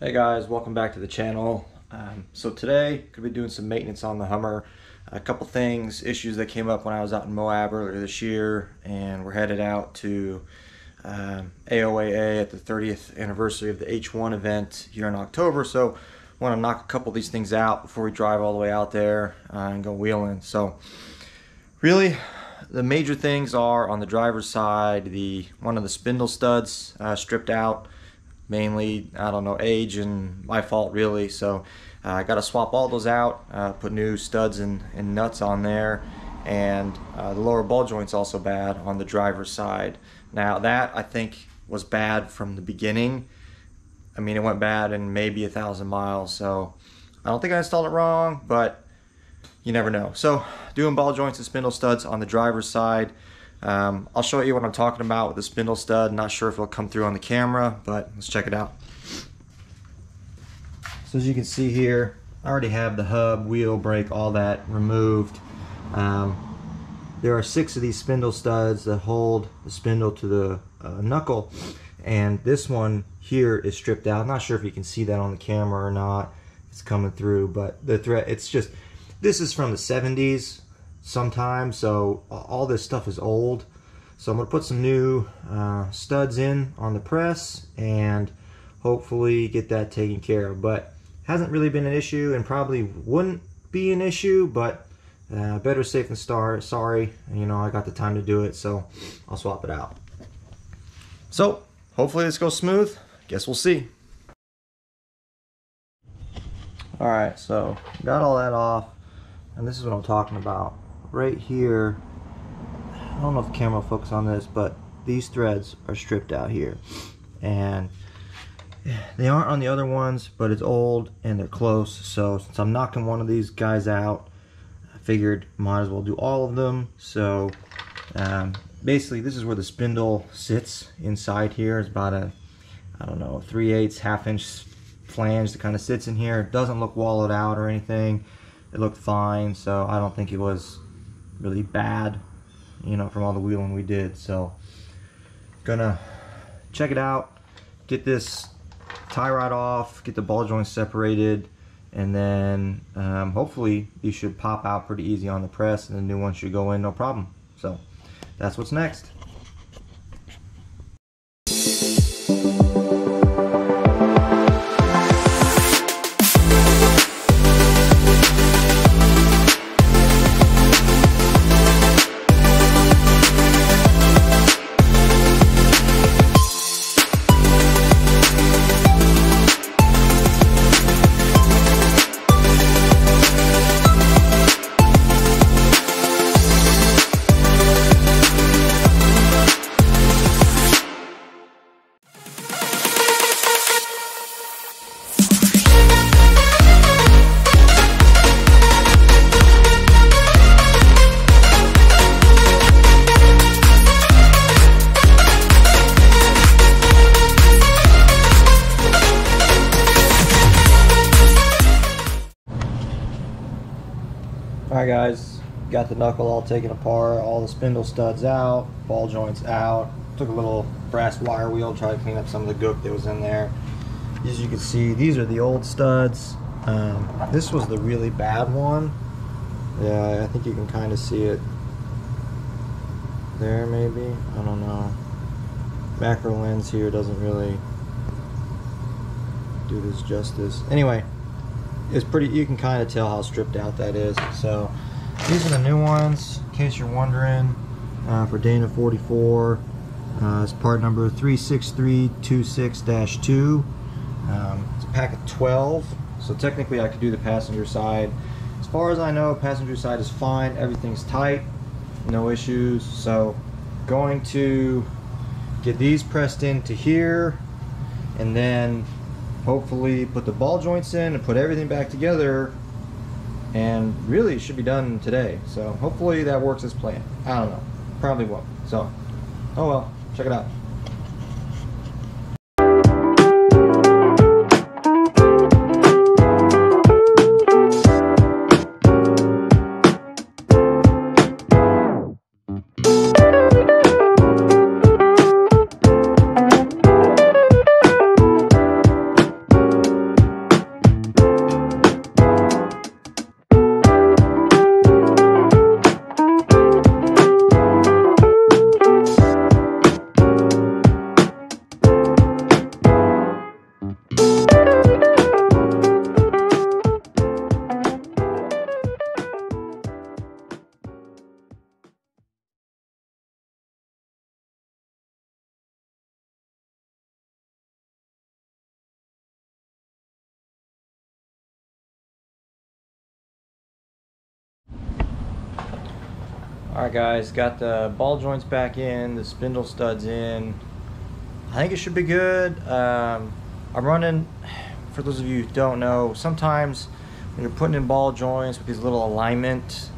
Hey guys, welcome back to the channel. So today, going to be doing some maintenance on the Hummer. A couple issues that came up when I was out in Moab earlier this year, and we're headed out to AOAA at the 30th anniversary of the H1 event here in October. So I want to knock a couple of these things out before we drive all the way out there and go wheeling. So really, the major things are on the driver's side, one of the spindle studs stripped out. Mainly, I don't know, age and my fault really. So I got to swap all those out, put new studs and nuts on there, and the lower ball joint's also bad on the driver's side. Now that I think was bad from the beginning. I mean, it went bad in maybe 1,000 miles, so I don't think I installed it wrong, but you never know. So doing ball joints and spindle studs on the driver's side. I'll show you what I'm talking about with the spindle stud. Not sure if it'll come through on the camera, but let's check it out. So as you can see here, I already have the hub, wheel, brake, all that removed. There are 6 of these spindle studs that hold the spindle to the knuckle, and this one here is stripped out. I'm not sure if you can see that on the camera or not. It's coming through, but the thread, this is from the 70s. Sometime, so all this stuff is old. So I'm going to put some new studs in on the press and hopefully get that taken care of. But hasn't really been an issue and probably wouldn't be an issue, but better safe than sorry. You know, I got the time to do it, so I'll swap it out. So hopefully this goes smooth. Guess we'll see. Alright, so got all that off, and this is what I'm talking about. Right here, I don't know if the camera will focus on this, but these threads are stripped out here, and they aren't on the other ones, but it's old and they're close. So since I'm knocking one of these guys out, I figured might as well do all of them. So basically this is where the spindle sits inside here. It's about a, I don't know, 3/8 half-inch flange that kind of sits in here. It doesn't look wallowed out or anything. It looked fine, so I don't think it was really bad, you know, from all the wheeling we did. So gonna check it out, get this tie rod off, get the ball joints separated, and then hopefully these should pop out pretty easy on the press, and the new one should go in no problem. So that's what's next. Alright guys, got the knuckle all taken apart, all the spindle studs out, ball joints out. Took a little brass wire wheel, tried to clean up some of the gook that was in there. As you can see, these are the old studs. This was the really bad one. Yeah, I think you can kind of see it there maybe, I don't know. Macro lens here doesn't really do this justice. Anyway, it's pretty, you can kind of tell how stripped out that is. So these are the new ones, in case you're wondering, for Dana 44. It's part number 36326-2. It's a pack of 12, so technically I could do the passenger side. As far as I know, passenger side is fine, everything's tight, no issues. So going to get these pressed into here, and then hopefully put the ball joints in and put everything back together, and really it should be done today. So hopefully that works as planned. I don't know, probably won't. So oh well, check it out. Alright guys, got the ball joints back in, the spindle studs in. I think it should be good. I'm running, for those of you who don't know, sometimes when you're putting in ball joints with these little alignment,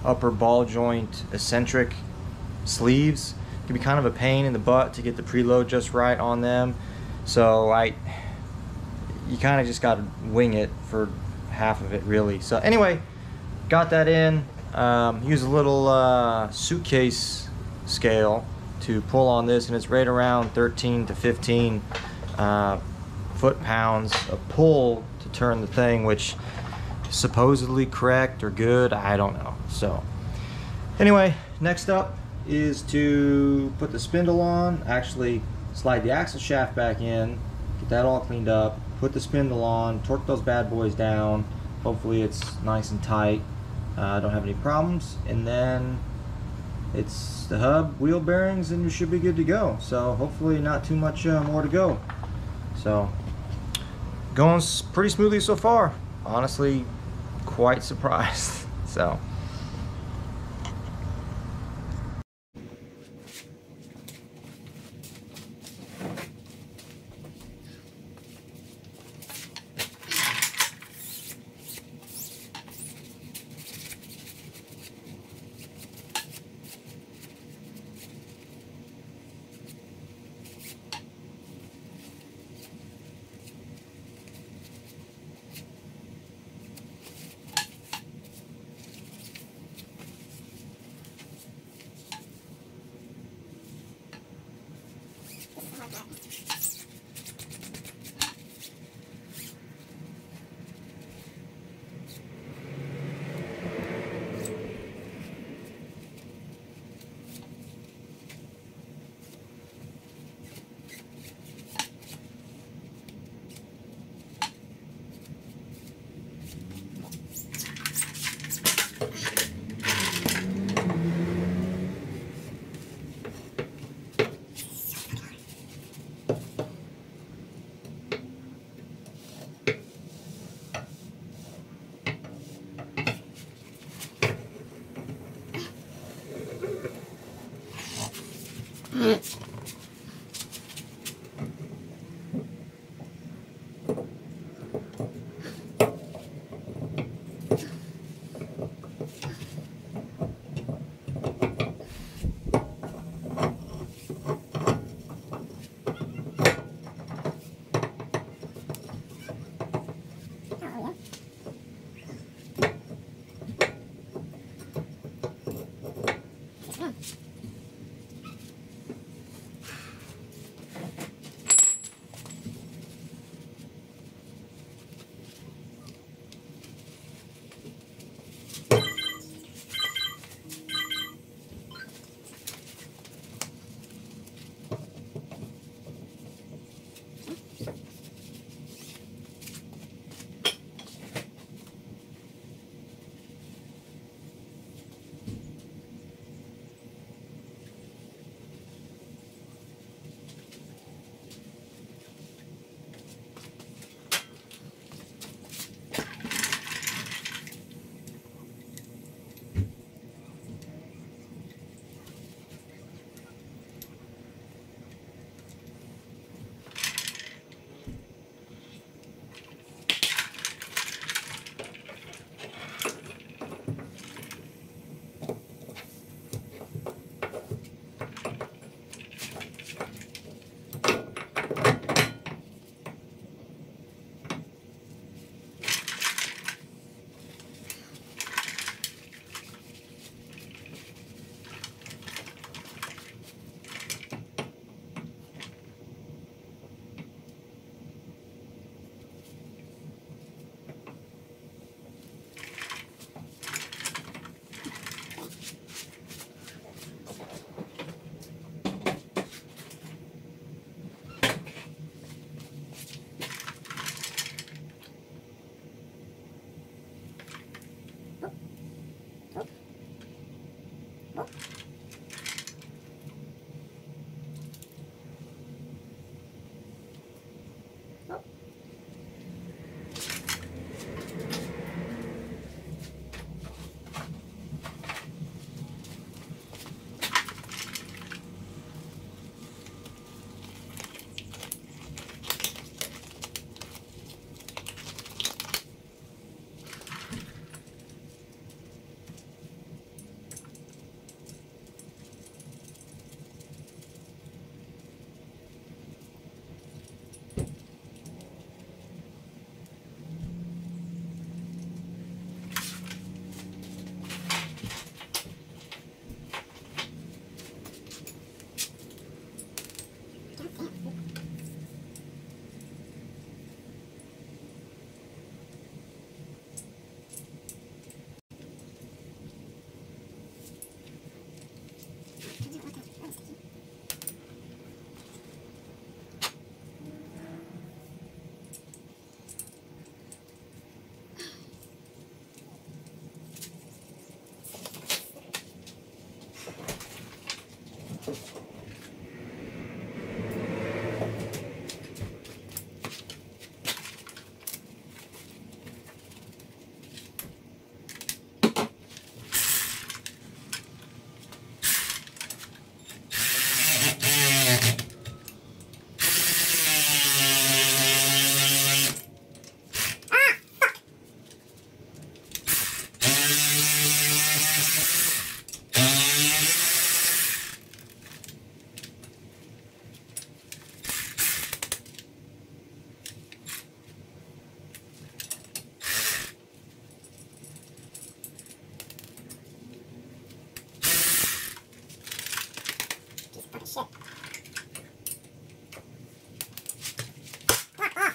upper ball joint eccentric sleeves, it can be kind of a pain in the butt to get the preload just right on them. So you kind of just got to wing it for half of it really. So anyway, got that in. Use a little suitcase scale to pull on this, and it's right around 13 to 15 foot-pounds of pull to turn the thing, which is supposedly correct or good, I don't know. So anyway, next up is to put the spindle on, actually slide the axle shaft back in, get that all cleaned up, put the spindle on, torque those bad boys down, hopefully it's nice and tight. Don't have any problems, and then it's the hub, wheel bearings, and you should be good to go. So hopefully not too much more to go. So going pretty smoothly so far, honestly quite surprised. So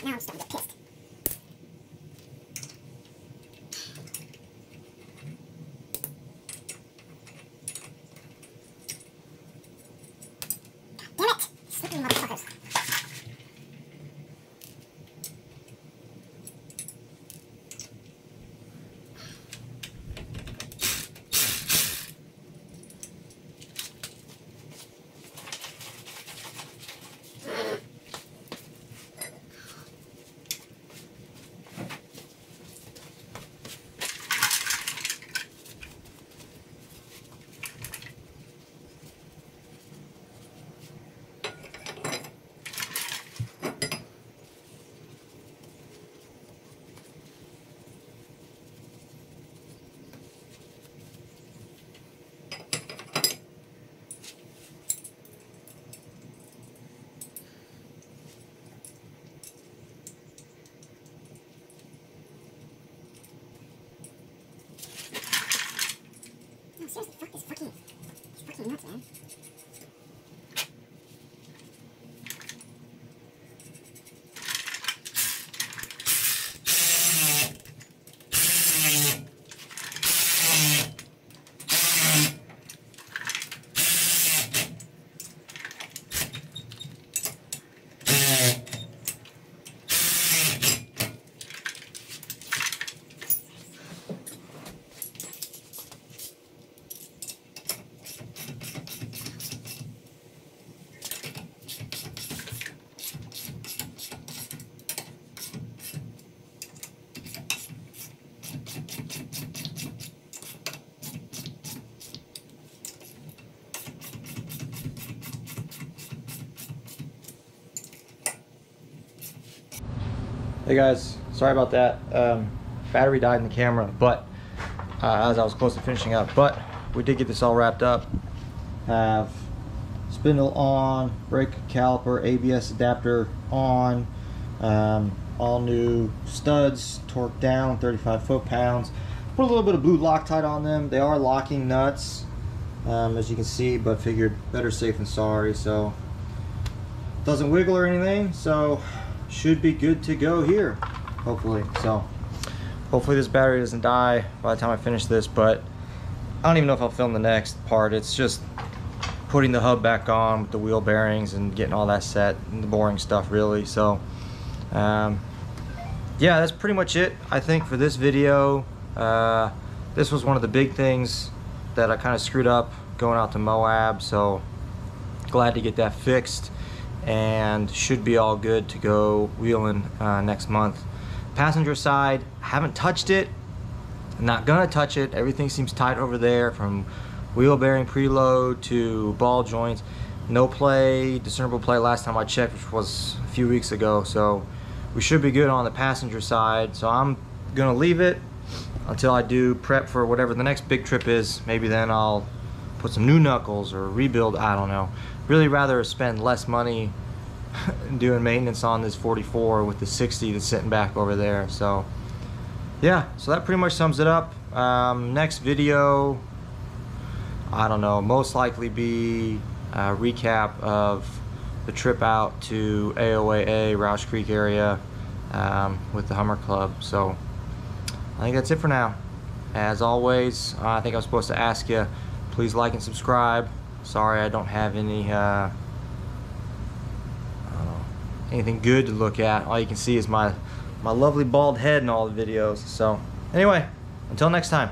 Now I'm starting to get pissed. Damn it! Slippery motherfuckers. No, seriously, fuck this fucking nuts, man. Hey guys, sorry about that. Battery died in the camera, but as I was close to finishing up, but we did get this all wrapped up. Have spindle on, brake caliper, ABS adapter on, all new studs, torque down, 35 foot-pounds. Put a little bit of blue Loctite on them. They are locking nuts, as you can see, but figured better safe than sorry. So doesn't wiggle or anything, so should be good to go here, hopefully. So hopefully this battery doesn't die by the time I finish this, but I don't even know if I'll film the next part. It's just putting the hub back on with the wheel bearings and getting all that set and the boring stuff, really. So yeah, that's pretty much it, I think, for this video. This was one of the big things that I kind of screwed up going out to Moab, so glad to get that fixed and should be all good to go wheeling next month. Passenger side, I haven't touched it. I'm not gonna touch it. Everything seems tight over there, from wheel bearing preload to ball joints. No play, discernible play last time I checked, which was a few weeks ago, so we should be good on the passenger side. So I'm gonna leave it until I do prep for whatever the next big trip is. Maybe then I'll put some new knuckles or rebuild, I don't know. Really rather spend less money doing maintenance on this 44 with the 60 that's sitting back over there. So yeah, so that pretty much sums it up. Next video, I don't know, most likely be a recap of the trip out to AOAA, Roush Creek area, with the Hummer Club. So I think that's it for now. As always, I think I was supposed to ask you, please like and subscribe. Sorry I don't have any I don't know, anything good to look at. All you can see is my lovely bald head in all the videos. So anyway, until next time.